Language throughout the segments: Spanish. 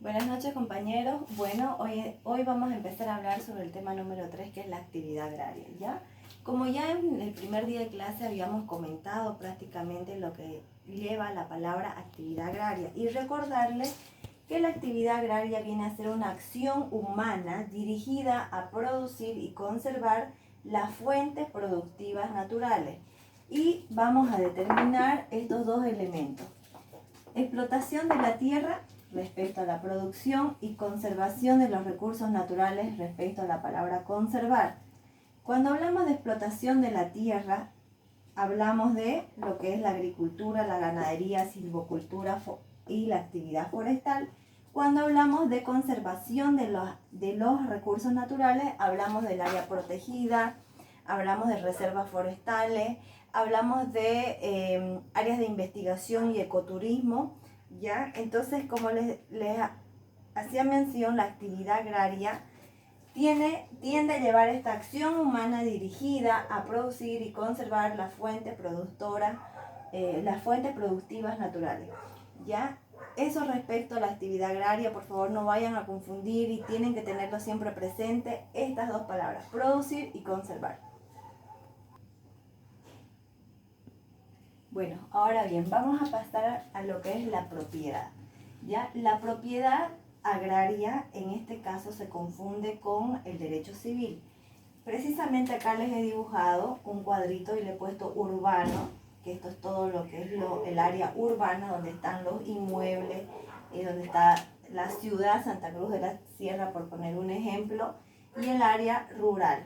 Buenas noches, compañeros. Bueno, hoy vamos a empezar a hablar sobre el tema número 3, que es la actividad agraria, ¿ya? Como ya en el primer día de clase habíamos comentado prácticamente lo que lleva la palabra actividad agraria, y recordarles que la actividad agraria viene a ser una acción humana dirigida a producir y conservar las fuentes productivas naturales. Y vamos a determinar estos dos elementos: explotación de la tierra respecto a la producción y conservación de los recursos naturales respecto a la palabra conservar. Cuando hablamos de explotación de la tierra, hablamos de lo que es la agricultura, la ganadería, silvicultura y la actividad forestal. Cuando hablamos de conservación de los recursos naturales, hablamos del área protegida, hablamos de reservas forestales, hablamos de áreas de investigación y ecoturismo, ¿ya? Entonces, como les hacía mención, la actividad agraria tiende a llevar esta acción humana dirigida a producir y conservar las fuentes productoras, las fuentes productivas naturales, ¿ya? Eso respecto a la actividad agraria. Por favor, no vayan a confundir y tienen que tenerlo siempre presente estas dos palabras: producir y conservar. Bueno, ahora bien, vamos a pasar a lo que es la propiedad, ¿ya? La propiedad agraria en este caso se confunde con el derecho civil. Precisamente acá les he dibujado un cuadrito y le he puesto urbano, que esto es todo lo que es el área urbana, donde están los inmuebles, donde está la ciudad Santa Cruz de la Sierra, por poner un ejemplo, y el área rural.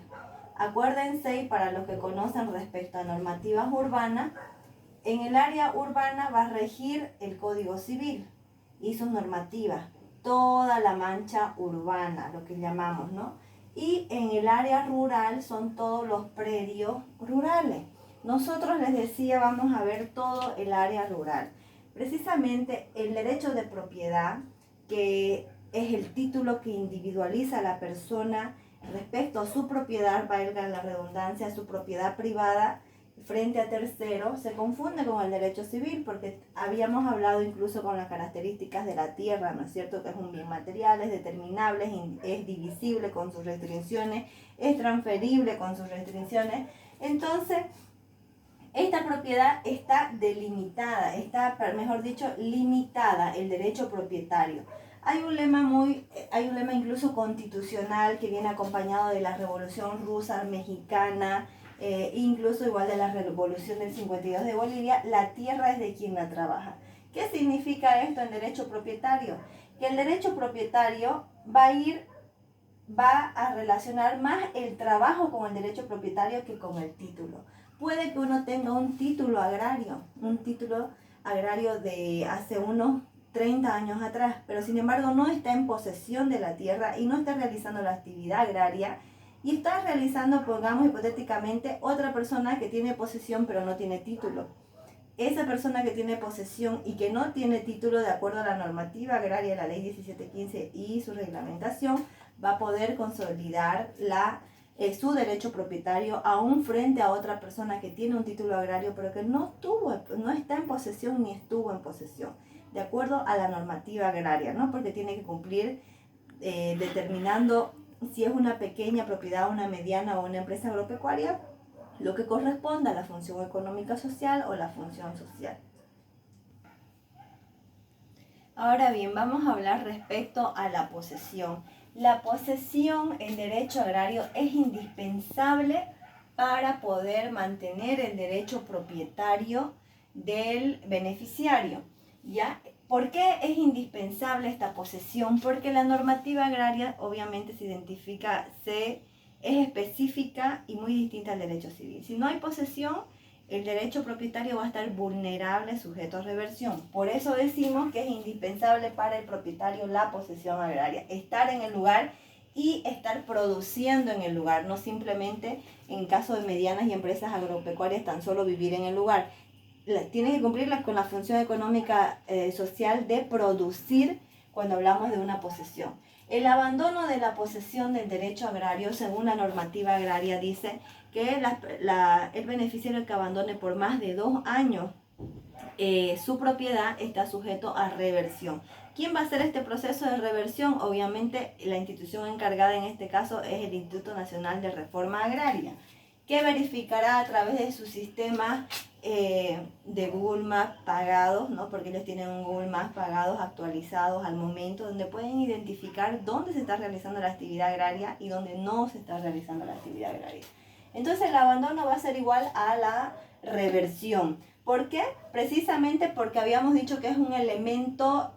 Acuérdense, y para los que conocen respecto a normativas urbanas, en el área urbana va a regir el Código Civil y sus normativas, toda la mancha urbana, lo que llamamos, ¿no? Y en el área rural son todos los predios rurales. Nosotros les decía, vamos a ver todo el área rural. Precisamente el derecho de propiedad, que es el título que individualiza a la persona respecto a su propiedad, valga la redundancia, su propiedad privada frente a terceros, se confunde con el derecho civil, porque habíamos hablado incluso con las características de la tierra, ¿no es cierto? Que es un bien material, es determinable, es divisible con sus restricciones, es transferible con sus restricciones. Entonces, esta propiedad está delimitada, está, mejor dicho, limitada, el derecho propietario. Hay un lema incluso constitucional que viene acompañado de la Revolución Rusa, Mexicana, incluso igual de la Revolución del 52 de Bolivia: la tierra es de quien la trabaja. ¿Qué significa esto en derecho propietario? Que el derecho propietario va a relacionar más el trabajo con el derecho propietario que con el título. Puede que uno tenga un título agrario de hace unos 30 años atrás, pero sin embargo no está en posesión de la tierra y no está realizando la actividad agraria, y está realizando, pongamos hipotéticamente, otra persona que tiene posesión pero no tiene título. Esa persona que tiene posesión y que no tiene título, de acuerdo a la normativa agraria, la ley 1715 y su reglamentación, va a poder consolidar su derecho propietario aún frente a otra persona que tiene un título agrario pero que no está en posesión ni estuvo en posesión, de acuerdo a la normativa agraria, ¿no? Porque tiene que cumplir determinando si es una pequeña propiedad, una mediana o una empresa agropecuaria, lo que corresponda a la función económica social o la función social. Ahora bien, vamos a hablar respecto a la posesión. La posesión en derecho agrario es indispensable para poder mantener el derecho propietario del beneficiario, ¿ya? ¿Por qué es indispensable esta posesión? Porque la normativa agraria obviamente es específica y muy distinta al derecho civil. Si no hay posesión, el derecho propietario va a estar vulnerable, sujeto a reversión. Por eso decimos que es indispensable para el propietario la posesión agraria, estar en el lugar y estar produciendo en el lugar, no simplemente, en caso de medianas y empresas agropecuarias, tan solo vivir en el lugar. Tiene que cumplir con la función económica social de producir cuando hablamos de una posesión. El abandono de la posesión del derecho agrario, según la normativa agraria, dice que el beneficiario que abandone por más de 2 años su propiedad está sujeto a reversión. ¿Quién va a hacer este proceso de reversión? Obviamente la institución encargada en este caso es el Instituto Nacional de Reforma Agraria, que verificará a través de su sistema de Google Maps pagados, ¿no? Porque ellos tienen un Google Maps pagados, actualizados al momento, donde pueden identificar dónde se está realizando la actividad agraria y dónde no se está realizando la actividad agraria. Entonces el abandono va a ser igual a la reversión. ¿Por qué? Precisamente porque habíamos dicho que es un elemento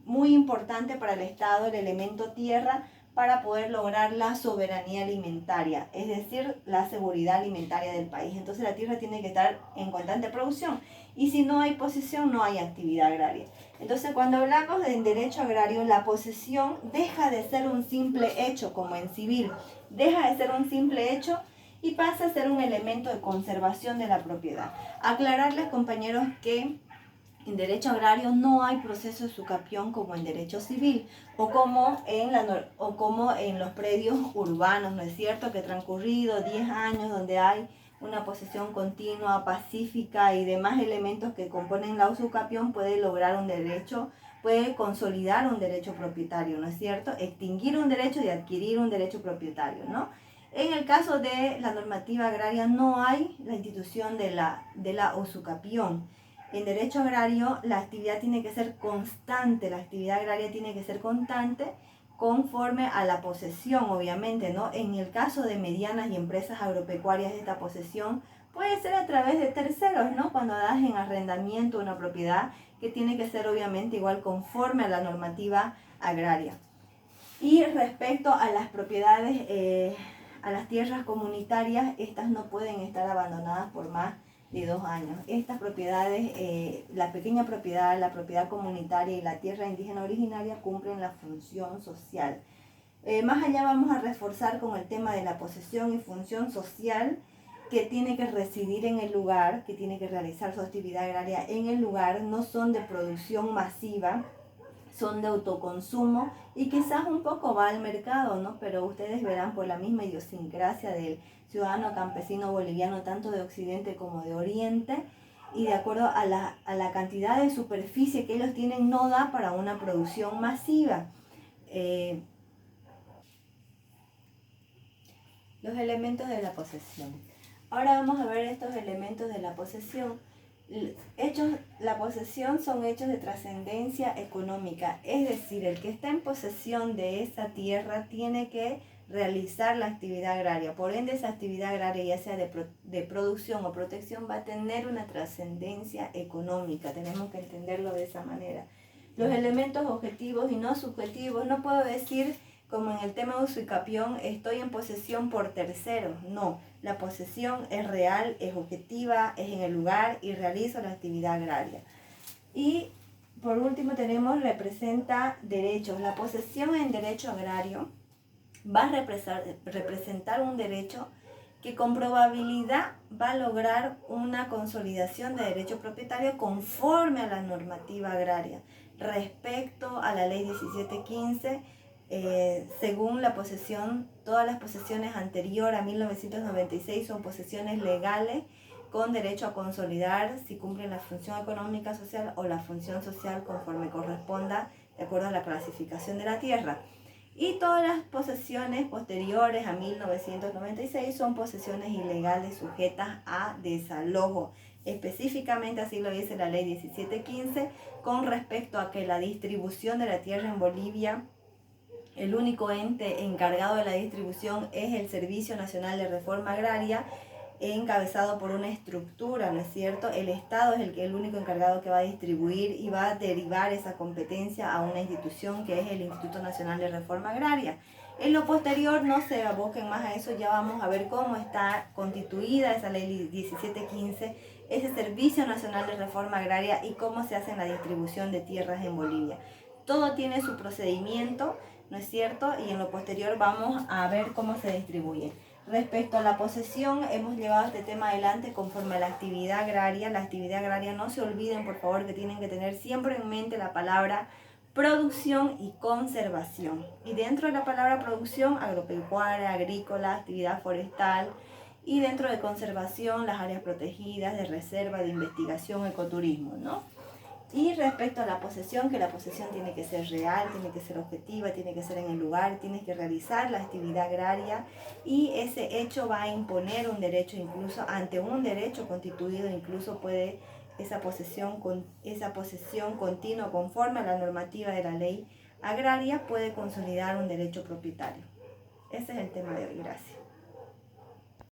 muy importante para el Estado, el elemento tierra, para poder lograr la soberanía alimentaria, es decir, la seguridad alimentaria del país. Entonces la tierra tiene que estar en constante producción y si no hay posesión no hay actividad agraria. Entonces cuando hablamos de derecho agrario, la posesión deja de ser un simple hecho como en civil, deja de ser un simple hecho y pasa a ser un elemento de conservación de la propiedad. Aclararles, compañeros, que en derecho agrario no hay proceso de sucapión como en derecho civil o como en los predios urbanos, ¿no es cierto? Que transcurrido 10 años donde hay una posesión continua, pacífica y demás elementos que componen la usucapión puede lograr un derecho, puede consolidar un derecho propietario, ¿no es cierto? Extinguir un derecho y adquirir un derecho propietario, ¿no? En el caso de la normativa agraria no hay la institución de la usucapión. En derecho agrario la actividad tiene que ser constante, la actividad agraria tiene que ser constante conforme a la posesión, obviamente, ¿no? En el caso de medianas y empresas agropecuarias, esta posesión puede ser a través de terceros, ¿no? Cuando das en arrendamiento una propiedad que tiene que ser obviamente igual conforme a la normativa agraria. Y respecto a las propiedades, a las tierras comunitarias, estas no pueden estar abandonadas por más de 2 años. Estas propiedades, la pequeña propiedad, la propiedad comunitaria y la tierra indígena originaria cumplen la función social. Más allá vamos a reforzar con el tema de la posesión y función social, que tiene que residir en el lugar, que tiene que realizar su actividad agraria en el lugar, no son de producción masiva, son de autoconsumo y quizás un poco va al mercado, ¿no? Pero ustedes verán por la misma idiosincrasia del ciudadano campesino boliviano, tanto de occidente como de oriente, y de acuerdo a la cantidad de superficie que ellos tienen, no da para una producción masiva. Los elementos de la posesión. Ahora vamos a ver estos elementos de la posesión. La posesión son hechos de trascendencia económica, es decir, el que está en posesión de esa tierra tiene que realizar la actividad agraria. Por ende, esa actividad agraria, ya sea de producción o protección, va a tener una trascendencia económica. Tenemos que entenderlo de esa manera. Los elementos objetivos y no subjetivos, no puedo decir, como en el tema de usucapión, estoy en posesión por terceros. No, la posesión es real, es objetiva, es en el lugar y realizo la actividad agraria. Y por último tenemos representa derechos. La posesión en derecho agrario va a representar un derecho que con probabilidad va a lograr una consolidación de derecho propietario conforme a la normativa agraria. Respecto a la ley 1715, según la posesión, todas las posesiones anteriores a 1996 son posesiones legales con derecho a consolidar si cumplen la función económica social o la función social conforme corresponda de acuerdo a la clasificación de la tierra. Y todas las posesiones posteriores a 1996 son posesiones ilegales sujetas a desalojo. Específicamente así lo dice la ley 1715 con respecto a que la distribución de la tierra en Bolivia, el único ente encargado de la distribución es el Servicio Nacional de Reforma Agraria, encabezado por una estructura, ¿no es cierto? El Estado es el único encargado que va a distribuir y va a derivar esa competencia a una institución que es el Instituto Nacional de Reforma Agraria. En lo posterior, no se aboquen más a eso, ya vamos a ver cómo está constituida esa ley 1715, ese Servicio Nacional de Reforma Agraria y cómo se hace la distribución de tierras en Bolivia. Todo tiene su procedimiento, ¿no es cierto? Y en lo posterior vamos a ver cómo se distribuye. Respecto a la posesión, hemos llevado este tema adelante conforme a la actividad agraria. La actividad agraria, no se olviden, por favor, que tienen que tener siempre en mente la palabra producción y conservación. Y dentro de la palabra producción, agropecuaria, agrícola, actividad forestal. Y dentro de conservación, las áreas protegidas, de reserva, de investigación, ecoturismo, ¿no? Y respecto a la posesión, que la posesión tiene que ser real, tiene que ser objetiva, tiene que ser en el lugar, tienes que realizar la actividad agraria y ese hecho va a imponer un derecho, incluso ante un derecho constituido, incluso puede esa posesión continua conforme a la normativa de la ley agraria puede consolidar un derecho propietario. Ese es el tema de hoy. Gracias.